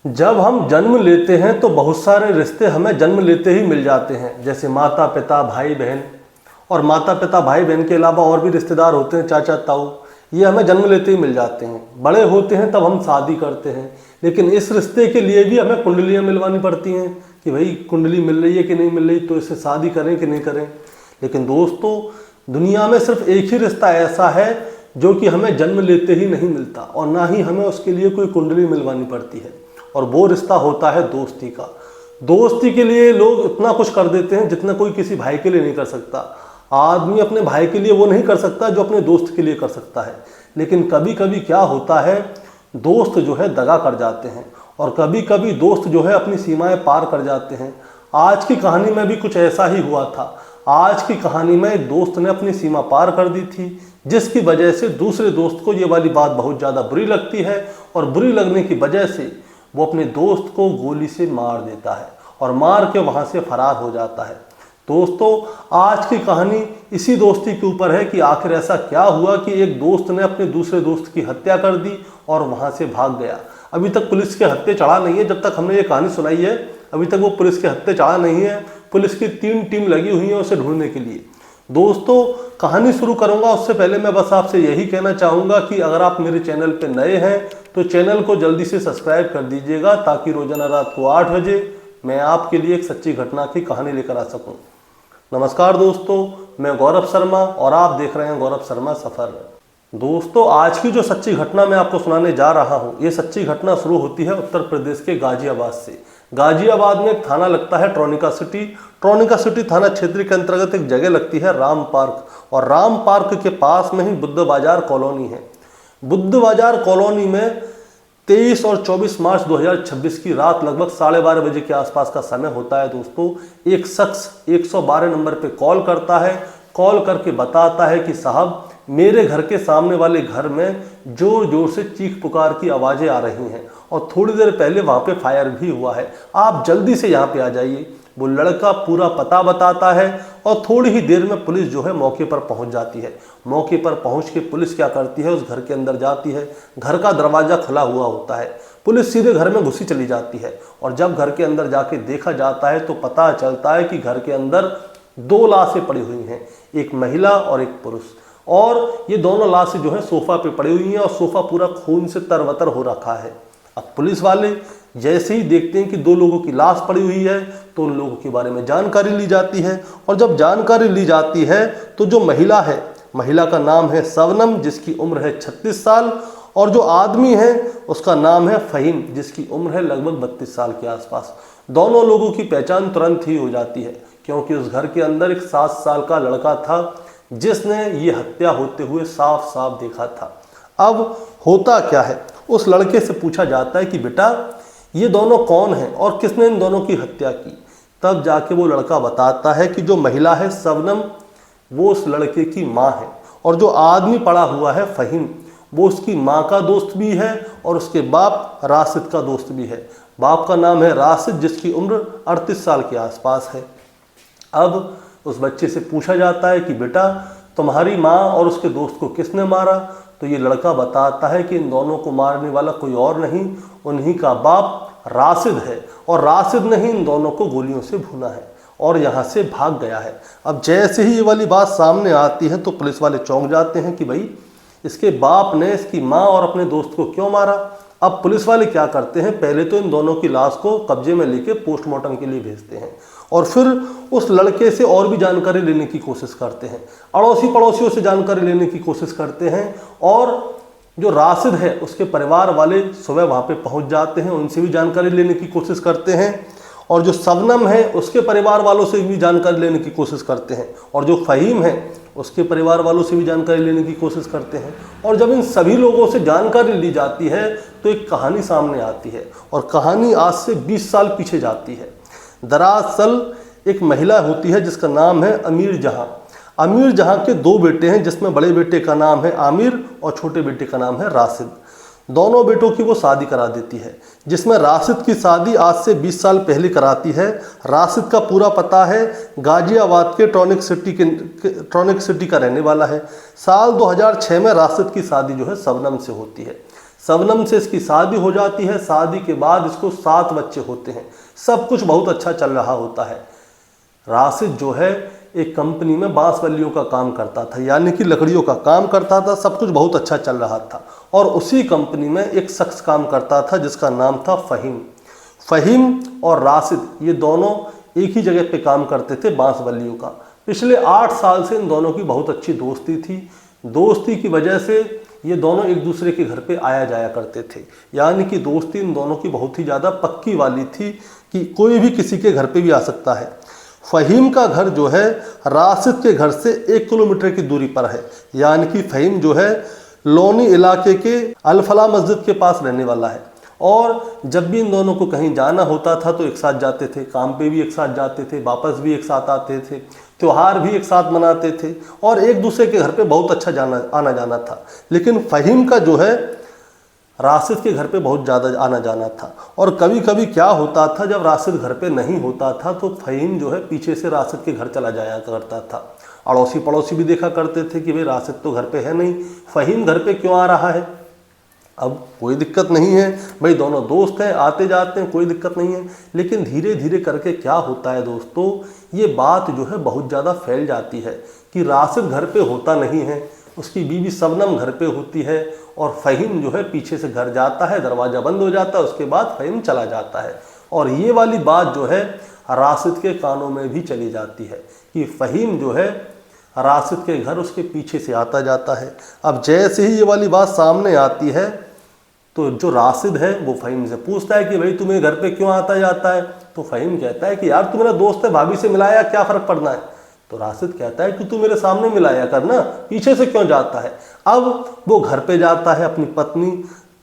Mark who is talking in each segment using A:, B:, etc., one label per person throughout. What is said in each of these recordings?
A: जब हम जन्म लेते हैं तो बहुत सारे रिश्ते हमें जन्म लेते ही मिल जाते हैं, जैसे माता पिता भाई बहन। और माता पिता भाई बहन के अलावा और भी रिश्तेदार होते हैं, चाचा ताऊ, ये हमें जन्म लेते ही मिल जाते हैं। बड़े होते हैं तब हम शादी करते हैं, लेकिन इस रिश्ते के लिए भी हमें कुंडलियाँ मिलवानी पड़ती हैं कि भाई कुंडली मिल रही है कि नहीं मिल रही, तो इससे शादी करें कि नहीं करें। लेकिन दोस्तों, दुनिया में सिर्फ एक ही रिश्ता ऐसा है जो कि हमें जन्म लेते ही नहीं मिलता, और ना ही हमें उसके लिए कोई कुंडली मिलवानी पड़ती है, और वो रिश्ता होता है दोस्ती का। दोस्ती के लिए लोग इतना कुछ कर देते हैं जितना कोई किसी भाई के लिए नहीं कर सकता। आदमी अपने भाई के लिए वो नहीं कर सकता जो अपने दोस्त के लिए कर सकता है। लेकिन कभी कभी क्या होता है, दोस्त जो है दगा कर जाते हैं, और कभी कभी दोस्त जो है अपनी सीमाएं पार कर जाते हैं। आज की कहानी में भी कुछ ऐसा ही हुआ था। आज की कहानी में एक दोस्त ने अपनी सीमा पार कर दी थी, जिसकी वजह से दूसरे दोस्त को ये वाली बात बहुत ज़्यादा बुरी लगती है, और बुरी लगने की वजह से वो अपने दोस्त को गोली से मार देता है और मार के वहाँ से फरार हो जाता है। दोस्तों, आज की कहानी इसी दोस्ती के ऊपर है कि आखिर ऐसा क्या हुआ कि एक दोस्त ने अपने दूसरे दोस्त की हत्या कर दी और वहाँ से भाग गया। अभी तक पुलिस के हत्थे चढ़ा नहीं है। जब तक हमने ये कहानी सुनाई है अभी तक वो पुलिस के हत्थे चढ़ा नहीं है। पुलिस की 3 टीम लगी हुई है उसे ढूंढने के लिए। दोस्तों, कहानी शुरू करूंगा उससे पहले मैं बस आपसे यही कहना चाहूँगा कि अगर आप मेरे चैनल पर नए हैं तो चैनल को जल्दी से सब्सक्राइब कर दीजिएगा, ताकि रोजाना रात को 8 बजे मैं आपके लिए एक सच्ची घटना की कहानी लेकर आ सकूं। नमस्कार दोस्तों, मैं गौरव शर्मा और आप देख रहे हैं गौरव शर्मा सफ़र। दोस्तों, आज की जो सच्ची घटना मैं आपको सुनाने जा रहा हूं, ये सच्ची घटना शुरू होती है उत्तर प्रदेश के गाजियाबाद से। गाजियाबाद में एक थाना लगता है ट्रोनिका सिटी। ट्रोनिका सिटी थाना क्षेत्र के अंतर्गत एक जगह लगती है राम पार्क, और राम पार्क के पास में ही बुद्ध बाजार कॉलोनी है। बुद्ध बाजार कॉलोनी में 23 और 24 मार्च 2026 की रात लगभग 12:30 बजे के आसपास का समय होता है। दोस्तों, एक शख्स 112 नंबर पे कॉल करता है। कॉल करके बताता है कि साहब, मेरे घर के सामने वाले घर में जोर जोर से चीख पुकार की आवाज़ें आ रही हैं, और थोड़ी देर पहले वहाँ पे फायर भी हुआ है, आप जल्दी से यहाँ पे आ जाइए। वो लड़का पूरा पता बताता है, और थोड़ी ही देर में पुलिस जो है मौके पर पहुंच जाती है। मौके पर पहुंच के पुलिस क्या करती है, उस घर के अंदर जाती है। घर का दरवाज़ा खुला हुआ होता है। पुलिस सीधे घर में घुसी चली जाती है, और जब घर के अंदर जाके देखा जाता है तो पता चलता है कि घर के अंदर 2 लाशें पड़ी हुई हैं, एक महिला और एक पुरुष। और ये दोनों लाशें जो है सोफा पे पड़ी हुई हैं, और सोफा पूरा खून से तरबतर हो रखा है। अब पुलिस वाले जैसे ही देखते हैं कि 2 लोगों की लाश पड़ी हुई है तो उन लोगों के बारे में जानकारी ली जाती है। और जब जानकारी ली जाती है तो जो महिला है, महिला का नाम है शबनम, जिसकी उम्र है 36 साल, और जो आदमी है उसका नाम है फ़हीम, जिसकी उम्र है लगभग 32 साल के आसपास। दोनों लोगों की पहचान तुरंत ही हो जाती है, क्योंकि उस घर के अंदर एक 7 साल का लड़का था जिसने ये हत्या होते हुए साफ साफ देखा था। अब होता क्या है, उस लड़के से पूछा जाता है कि बेटा, ये दोनों कौन हैं और किसने इन दोनों की हत्या की। तब जाके वो लड़का बताता है कि जो महिला है शबनम, वो उस लड़के की माँ है, और जो आदमी पड़ा हुआ है फ़हीम, वो उसकी माँ का दोस्त भी है और उसके बाप राशिद का दोस्त भी है। बाप का नाम है राशिद, जिसकी उम्र 38 साल के आसपास है। अब उस बच्चे से पूछा जाता है कि बेटा, तुम्हारी माँ और उसके दोस्त को किसने मारा। तो ये लड़का बताता है कि इन दोनों को मारने वाला कोई और नहीं, उन्हीं का बाप राशिद है, और राशिद ने ही इन दोनों को गोलियों से भूना है और यहाँ से भाग गया है। अब जैसे ही ये वाली बात सामने आती है तो पुलिस वाले चौंक जाते हैं कि भाई, इसके बाप ने इसकी माँ और अपने दोस्त को क्यों मारा। अब पुलिस वाले क्या करते हैं, पहले तो इन दोनों की लाश को कब्जे में लेके पोस्टमार्टम के लिए भेजते हैं, और फिर उस लड़के से और भी जानकारी लेने की कोशिश करते हैं, अड़ोसी पड़ोसियों से जानकारी लेने की कोशिश करते हैं, और जो राशिद है उसके परिवार वाले सुबह वहाँ पे पहुँच जाते हैं, उनसे भी जानकारी लेने की कोशिश करते हैं, और जो शबनम है उसके परिवार वालों से भी जानकारी लेने की कोशिश करते हैं, और जो फ़हीम है उसके परिवार वालों से भी जानकारी लेने की कोशिश करते हैं। और जब इन सभी लोगों से जानकारी ली जाती है तो एक कहानी सामने आती है, और कहानी आज से 20 साल पीछे जाती है। दरअसल एक महिला होती है जिसका नाम है अमीर जहां। अमीर जहां के 2 बेटे हैं, जिसमें बड़े बेटे का नाम है आमिर और छोटे बेटे का नाम है राशिद। दोनों बेटों की वो शादी करा देती है, जिसमें राशिद की शादी आज से 20 साल पहले कराती है। राशिद का पूरा पता है गाजियाबाद के ट्रोनिक सिटी का रहने वाला है। साल 2006 में राशिद की शादी जो है शबनम से होती है। शबनम से इसकी शादी हो जाती है। शादी के बाद इसको 7 बच्चे होते हैं। सब कुछ बहुत अच्छा चल रहा होता है। राशिद जो है एक कंपनी में बांस बल्लियों का काम करता था, यानी कि लकड़ियों का काम करता था। सब कुछ बहुत अच्छा चल रहा था। और उसी कंपनी में एक शख्स काम करता था जिसका नाम था फ़हीम। फ़हीम और राशिद ये दोनों एक ही जगह पे काम करते थे, बांस बल्लियों का। पिछले 8 साल से इन दोनों की बहुत अच्छी दोस्ती थी। दोस्ती की वजह से ये दोनों एक दूसरे के घर पे आया जाया करते थे, यानी कि दोस्ती इन दोनों की बहुत ही ज़्यादा पक्की वाली थी कि कोई भी किसी के घर पे भी आ सकता है। फ़हीम का घर जो है राशिद के घर से 1 किलोमीटर की दूरी पर है, यानी कि फ़हीम जो है लोनी इलाके के अल-फलाह मस्जिद के पास रहने वाला है। और जब भी इन दोनों को कहीं जाना होता था तो एक साथ जाते थे, काम पे भी एक साथ जाते थे, वापस भी एक साथ आते थे, त्यौहार भी एक साथ मनाते थे और एक दूसरे के घर पे बहुत अच्छा आना जाना था। लेकिन फ़हीम का जो है राशिद के घर पे बहुत ज़्यादा आना जाना था। और कभी कभी क्या होता था, जब राशिद घर पे नहीं होता था तो फ़हीम जो है पीछे से राशिद के घर चला जाया करता था। अड़ोसी पड़ोसी भी देखा करते थे कि भाई राशिद तो घर पे है नहीं, फ़हीम घर पे क्यों आ रहा है। अब कोई दिक्कत नहीं है भाई, दोनों दोस्त हैं, आते जाते हैं, कोई दिक्कत नहीं है। लेकिन धीरे धीरे करके क्या होता है दोस्तों, ये बात जो है बहुत ज़्यादा फैल जाती है कि राशिद घर पे होता नहीं है, उसकी बीवी शबनम घर पे होती है और फ़हीम जो है पीछे से घर जाता है, दरवाज़ा बंद हो जाता है, उसके बाद फ़हीम चला जाता है। और ये वाली बात जो है राशिद के कानों में भी चली जाती है कि फ़हीम जो है राशिद के घर उसके पीछे से आता जाता है। अब जैसे ही ये वाली बात सामने आती है तो जो राशिद है वो फ़हीम से पूछता है कि भाई तुम्हें घर पे क्यों आता जाता है। तो फ़हीम कहता है कि यार तू मेरा दोस्त है, भाभी से मिलाया, क्या फ़र्क पड़ना है। तो राशिद कहता है कि तू मेरे सामने मिलाया करना, पीछे से क्यों जाता है। अब वो घर पे जाता है, अपनी पत्नी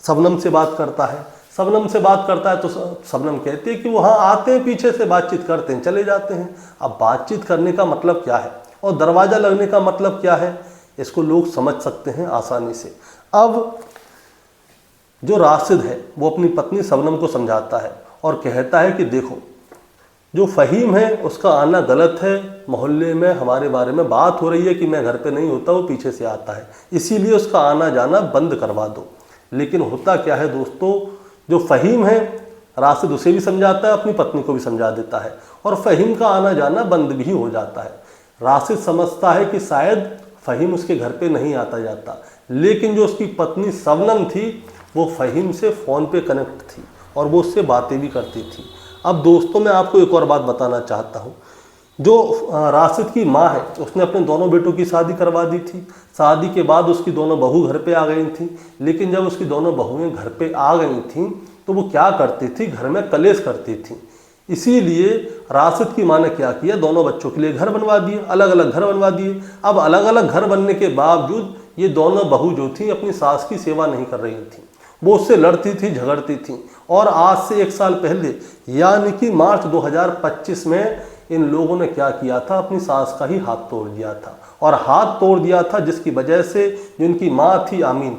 A: शबनम से बात करता है। शबनम से बात करता है तो शबनम कहती है कि वो हाँ आते हैं, पीछे से बातचीत करते हैं, चले जाते हैं। अब बातचीत करने का मतलब क्या है और दरवाज़ा लगने का मतलब क्या है, इसको लोग समझ सकते हैं आसानी से। अब जो राशिद है वो अपनी पत्नी शबनम को समझाता है और कहता है कि देखो, जो फ़हीम है उसका आना गलत है, मोहल्ले में हमारे बारे में बात हो रही है कि मैं घर पे नहीं होता, वो पीछे से आता है, इसीलिए उसका आना जाना बंद करवा दो। लेकिन होता क्या है दोस्तों, जो फ़हीम है राशिद उसे भी समझाता है, अपनी पत्नी को भी समझा देता है और फ़हीम का आना जाना बंद भी हो जाता है। राशिद समझता है कि शायद फ़हीम उसके घर पे नहीं आता जाता, लेकिन जो उसकी पत्नी शबनम थी वो फ़हीम से फ़ोन पे कनेक्ट थी और वो उससे बातें भी करती थी। अब दोस्तों मैं आपको एक और बात बताना चाहता हूँ। जो राशिद की माँ है उसने अपने दोनों बेटों की शादी करवा दी थी। शादी के बाद उसकी दोनों बहू घर पे आ गई थी, लेकिन जब उसकी दोनों बहुएं घर पे आ गई थी तो वो क्या करती थी, घर में कलेश करती थी। इसीलिए राशिद की माँ ने क्या किया, दोनों बच्चों के लिए घर बनवा दिए, अलग अलग घर बनवा दिए। अब अलग अलग घर बनने के बावजूद ये दोनों बहू जो थी अपनी सास की सेवा नहीं कर रही थी, वो उससे लड़ती थी, झगड़ती थी। और आज से 1 साल पहले यानी कि मार्च 2025 में इन लोगों ने क्या किया था, अपनी सास का ही हाथ तोड़ दिया था। और हाथ तोड़ दिया था जिसकी वजह से जो इनकी माँ थी आमीन,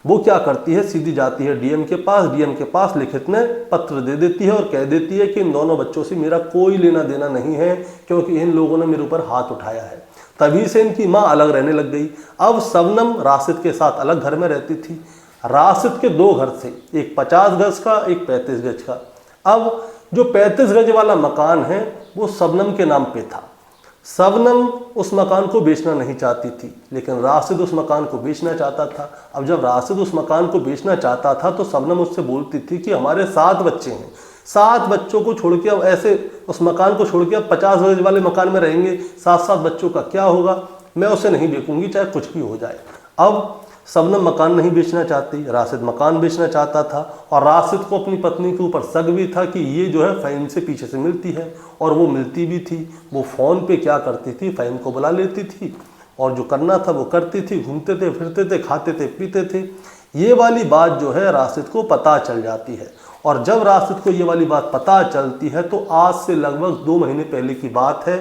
A: वो क्या करती है, सीधी जाती है डीएम के पास। डीएम के पास लिखित में पत्र दे देती है और कह देती है कि इन दोनों बच्चों से मेरा कोई लेना देना नहीं है, क्योंकि इन लोगों ने मेरे ऊपर हाथ उठाया है। तभी से इनकी माँ अलग रहने लग गई। अब शबनम राशिद के साथ अलग घर में रहती थी। राशिद के 2 घर थे, एक 50 गज का, एक 35 गज का। अब जो 35 गज वाला मकान है वो शबनम के नाम पे था। शबनम उस मकान को बेचना नहीं चाहती थी, लेकिन राशिद उस मकान को बेचना चाहता था। अब जब राशिद उस मकान को बेचना चाहता था तो शबनम उससे बोलती थी कि हमारे 7 बच्चे हैं, 7 बच्चों को छोड़ के अब ऐसे उस मकान को छोड़ के अब 50 गज वाले मकान में रहेंगे, 7-7 बच्चों का क्या होगा, मैं उसे नहीं बेचूंगी चाहे कुछ भी हो जाए। अब शबनम मकान नहीं बेचना चाहती, राशिद मकान बेचना चाहता था। और राशिद को अपनी पत्नी के ऊपर शक भी था कि ये जो है फ़हीम से पीछे से मिलती है, और वो मिलती भी थी। वो फ़ोन पे क्या करती थी, फ़हीम को बुला लेती थी और जो करना था वो करती थी, घूमते थे, फिरते थे, खाते थे, पीते थे। ये वाली बात जो है राशिद को पता चल जाती है। और जब राशिद को ये वाली बात पता चलती है तो आज से लगभग 2 महीने पहले की बात है।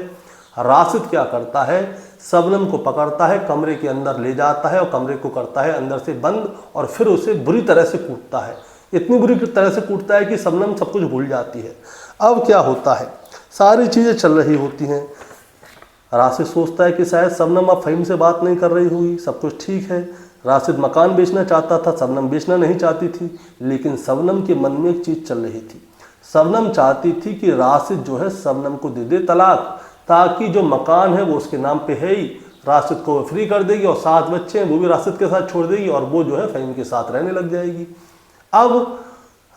A: राशिद क्या करता है, शबनम को पकड़ता है, कमरे के अंदर ले जाता है और कमरे को करता है अंदर से बंद और फिर उसे बुरी तरह से कूटता है। इतनी बुरी तरह से कूटता है कि शबनम सब कुछ भूल जाती है। अब क्या होता है, सारी चीज़ें चल रही होती हैं। राशिद सोचता है कि शायद शबनम अब फ़हीम से बात नहीं कर रही होगी, सब कुछ ठीक है। राशिद मकान बेचना चाहता था, शबनम बेचना नहीं चाहती थी। लेकिन शबनम के मन में एक चीज़ चल रही थी, शबनम चाहती थी कि राशिद जो है शबनम को दे दे तलाक, ताकि जो मकान है वो उसके नाम पे है ही, राशिद को फ्री कर देगी और 7 बच्चे हैं वो भी राशिद के साथ छोड़ देगी और वो जो है फ़हीम के साथ रहने लग जाएगी। अब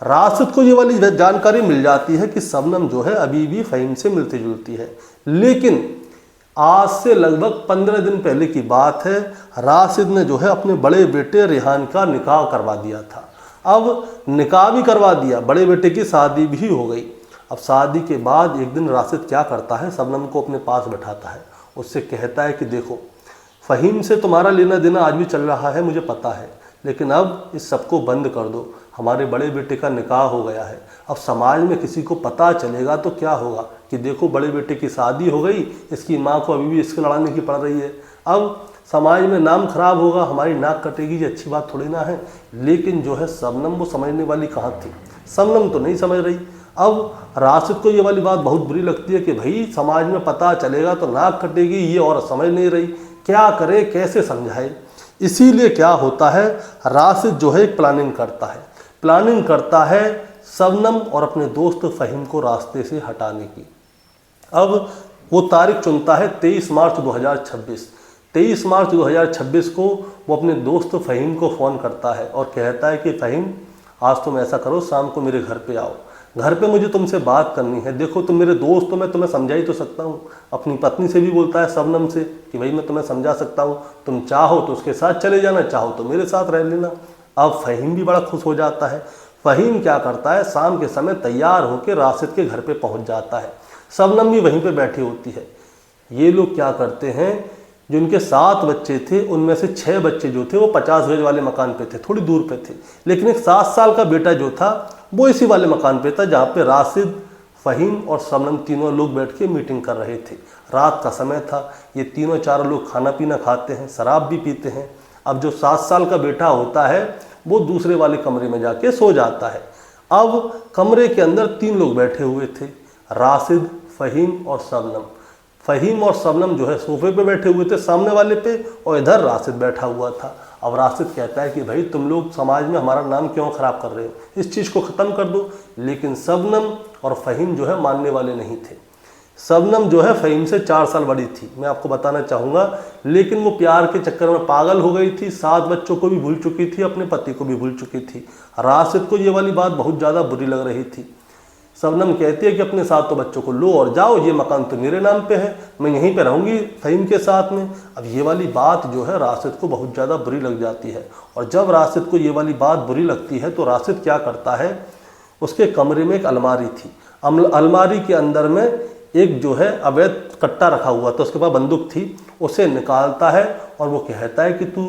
A: राशिद को ये वाली जानकारी मिल जाती है कि शबनम जो है अभी भी फ़हीम से मिलती जुलती है। लेकिन आज से लगभग 15 दिन पहले की बात है, राशिद ने जो है अपने बड़े बेटे रेहान का निकाह करवा दिया था। अब निकाह भी करवा दिया, बड़े बेटे की शादी भी हो गई। अब शादी के बाद एक दिन राशिद क्या करता है, शबनम को अपने पास बैठाता है, उससे कहता है कि देखो फ़हीम से तुम्हारा लेना देना आज भी चल रहा है, मुझे पता है, लेकिन अब इस सबको बंद कर दो। हमारे बड़े बेटे का निकाह हो गया है, अब समाज में किसी को पता चलेगा तो क्या होगा कि देखो बड़े बेटे की शादी हो गई, इसकी माँ को अभी भी इसके लड़ाने की पड़ रही है। अब समाज में नाम खराब होगा, हमारी नाक कटेगी, ये अच्छी बात थोड़ी ना है। लेकिन जो है शबनम वो समझने वाली कहाँ थी, शबनम तो नहीं समझ रही। अब राशिद को ये वाली बात बहुत बुरी लगती है कि भाई समाज में पता चलेगा तो नाक कटेगी, ये और समझ नहीं रही, क्या करे, कैसे समझाए। इसीलिए क्या होता है, राशिद जो है एक प्लानिंग करता है शबनम और अपने दोस्त फ़हीम को रास्ते से हटाने की। अब वो तारीख चुनता है 23 मार्च 2026। 23 मार्च 2026 को वो अपने दोस्त फ़हीम को फ़ोन करता है और कहता है कि फ़हीम आज तुम ऐसा करो, शाम को मेरे घर पे आओ, घर पे मुझे तुमसे बात करनी है। देखो तुम मेरे दोस्त हो, मैं तुम्हें समझा ही तो सकता हूँ। अपनी पत्नी से भी बोलता है शबनम से कि भाई मैं तुम्हें समझा सकता हूँ, तुम चाहो तो उसके साथ चले जाना, चाहो तो मेरे साथ रह लेना। अब फ़हीम भी बड़ा खुश हो जाता है। फ़हीम क्या करता है, शाम के समय तैयार होकर राशिद के घर पे पहुंच जाता है। शबनम भी वहीं पे बैठी होती है। ये लोग क्या करते हैं, जो उनके 7 बच्चे थे उनमें से 6 बच्चे जो थे वो 50 गज वाले मकान पे थे, थोड़ी दूर पे थे। लेकिन एक 7 साल का बेटा जो था वो इसी वाले मकान पे था, जहाँ पे राशिद, फ़हीम और शबनम तीनों लोग बैठ के मीटिंग कर रहे थे। रात का समय था, ये तीनों चारों लोग खाना पीना खाते हैं, शराब भी पीते हैं। अब जो 7 साल का बेटा होता है वो दूसरे वाले कमरे में जाके सो जाता है। अब कमरे के अंदर 3 लोग बैठे हुए थे, राशिद, फ़हीम और शबनम। फ़हीम और शबनम जो है सोफे पे बैठे हुए थे सामने वाले पे, और इधर राशिद बैठा हुआ था। अब राशिद कहता है कि भाई तुम लोग समाज में हमारा नाम क्यों ख़राब कर रहे हो, इस चीज़ को ख़त्म कर दो। लेकिन शबनम और फ़हीम जो है मानने वाले नहीं थे। शबनम जो है फ़हीम से 4 साल बड़ी थी, मैं आपको बताना चाहूँगा, लेकिन वो प्यार के चक्कर में पागल हो गई थी। 7 बच्चों को भी भूल चुकी थी, अपने पति को भी भूल चुकी थी। राशिद को ये वाली बात बहुत ज़्यादा बुरी लग रही थी। शबनम कहती है कि अपने 7 बच्चों को लो और जाओ, ये मकान तो मेरे नाम पे है, मैं यहीं पे रहूँगी फ़हीम के साथ में। अब ये वाली बात जो है राशिद को बहुत ज़्यादा बुरी लग जाती है, और जब राशिद को ये वाली बात बुरी लगती है तो राशिद क्या करता है, उसके कमरे में एक अलमारी थी, अलमारी के अंदर में एक जो है अवैध कट्टा रखा हुआ था, उसके पास बंदूक थी, उसे निकालता है और वो कहता है कि तू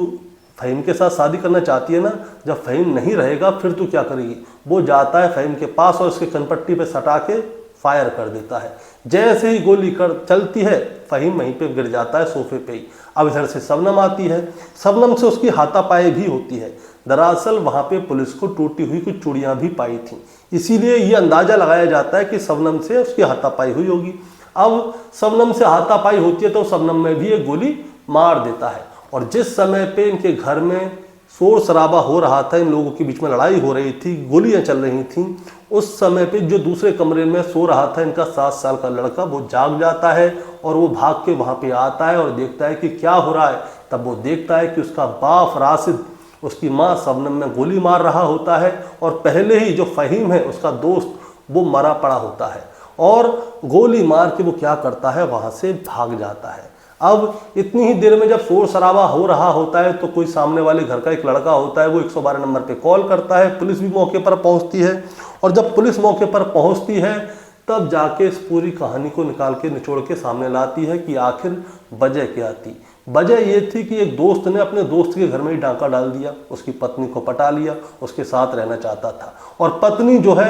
A: फ़हीम के साथ शादी करना चाहती है ना, जब फ़हीम नहीं रहेगा फिर तू क्या करेगी। वो जाता है फ़हीम के पास और उसके कनपट्टी पे सटा के फायर कर देता है। जैसे ही गोली चलती है फ़हीम वहीं पे गिर जाता है सोफे पे ही। अब इधर से शबनम आती है, शबनम से उसकी हाथापाई भी होती है। दरअसल वहाँ पे पुलिस को टूटी हुई कुछ चूड़ियाँ भी पाई थी, इसीलिए ये अंदाज़ा लगाया जाता है कि शबनम से उसकी हाथापाई हुई होगी। अब शबनम से हाथापाई होती है तो शबनम में भी एक गोली मार देता है। और जिस समय पे इनके घर में शोर शराबा हो रहा था, इन लोगों के बीच में लड़ाई हो रही थी, गोलियां चल रही थीं, उस समय पे जो दूसरे कमरे में सो रहा था इनका 7 साल का लड़का, वो जाग जाता है और वो भाग के वहाँ पे आता है और देखता है कि क्या हो रहा है। तब वो देखता है कि उसका बाप राशिद उसकी माँ शबनम में गोली मार रहा होता है, और पहले ही जो फ़हीम है उसका दोस्त वो मरा पड़ा होता है, और गोली मार के वो क्या करता है, वहाँ से भाग जाता है। अब इतनी ही देर में जब शोर शराबा हो रहा होता है तो कोई सामने वाले घर का एक लड़का होता है, वो 112 नंबर पे कॉल करता है। पुलिस भी मौके पर पहुंचती है, और जब पुलिस मौके पर पहुंचती है तब जाके इस पूरी कहानी को निचोड़ के सामने लाती है कि आखिर वजह क्या थी। वजह ये थी कि एक दोस्त ने अपने दोस्त के घर में ही डाका डाल दिया, उसकी पत्नी को पटा लिया, उसके साथ रहना चाहता था, और पत्नी जो है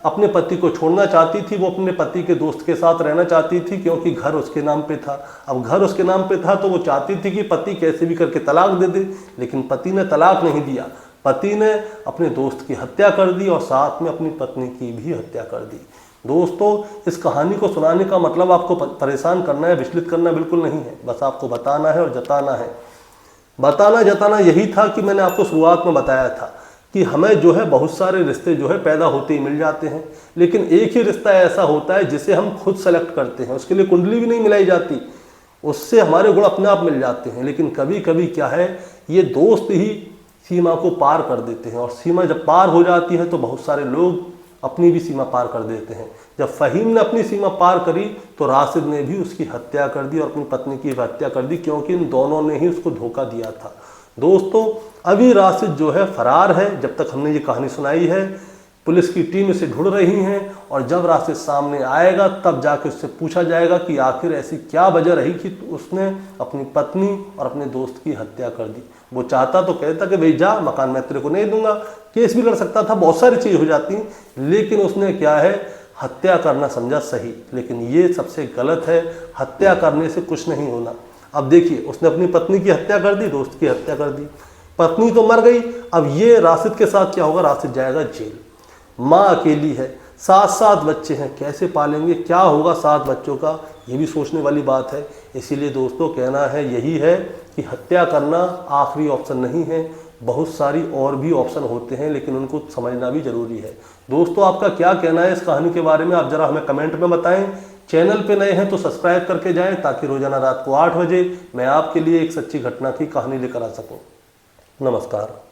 A: अपने पति को छोड़ना चाहती थी, वो अपने पति के दोस्त के साथ रहना चाहती थी क्योंकि घर उसके नाम पे था। अब घर उसके नाम पे था तो वो चाहती थी कि पति कैसे भी करके तलाक दे दे, लेकिन पति ने तलाक नहीं दिया। पति ने अपने दोस्त की हत्या कर दी और साथ में अपनी पत्नी की भी हत्या कर दी। दोस्तों, इस कहानी को सुनाने का मतलब आपको परेशान करना है, विचलित करना बिल्कुल नहीं है, बस आपको बताना है और जताना है। बताना जताना यही था कि मैंने आपको शुरुआत में बताया था कि हमें जो है बहुत सारे रिश्ते जो है पैदा होते ही मिल जाते हैं, लेकिन एक ही रिश्ता ऐसा होता है जिसे हम खुद सेलेक्ट करते हैं, उसके लिए कुंडली भी नहीं मिलाई जाती, उससे हमारे गुण अपने आप मिल जाते हैं। लेकिन कभी कभी क्या है, ये दोस्त ही सीमा को पार कर देते हैं, और सीमा जब पार हो जाती है तो बहुत सारे लोग अपनी भी सीमा पार कर देते हैं। जब फ़हीम ने अपनी सीमा पार करी तो राशिद ने भी उसकी हत्या कर दी और अपनी पत्नी की हत्या कर दी, क्योंकि इन दोनों ने ही उसको धोखा दिया था। दोस्तों, अभी राशिद जो है फरार है। जब तक हमने ये कहानी सुनाई है, पुलिस की टीम इसे ढूंढ रही हैं, और जब राशिद सामने आएगा तब जाके उससे पूछा जाएगा कि आखिर ऐसी क्या वजह रही कि उसने अपनी पत्नी और अपने दोस्त की हत्या कर दी। वो चाहता तो कहता कि भाई जा, मकान मैं तेरे को नहीं दूंगा, केस भी लड़ सकता था, बहुत सारी चीज़ हो जाती, लेकिन उसने क्या है, हत्या करना समझा सही। लेकिन ये सबसे गलत है, हत्या करने से कुछ नहीं होना। अब देखिए, उसने अपनी पत्नी की हत्या कर दी, दोस्त की हत्या कर दी, पत्नी तो मर गई। अब ये राशिद के साथ क्या होगा, राशिद जाएगा जेल। माँ अकेली है, 7 बच्चे हैं, कैसे पालेंगे, क्या होगा 7 बच्चों का, ये भी सोचने वाली बात है। इसीलिए दोस्तों, कहना है यही है कि हत्या करना आखिरी ऑप्शन नहीं है, बहुत सारी और भी ऑप्शन होते हैं, लेकिन उनको समझना भी जरूरी है। दोस्तों, आपका क्या कहना है इस कहानी के बारे में, आप जरा हमें कमेंट में बताएं। चैनल पे नए हैं तो सब्सक्राइब करके जाएं, ताकि रोजाना रात को 8 बजे मैं आपके लिए एक सच्ची घटना की कहानी लेकर आ सकूं। नमस्कार।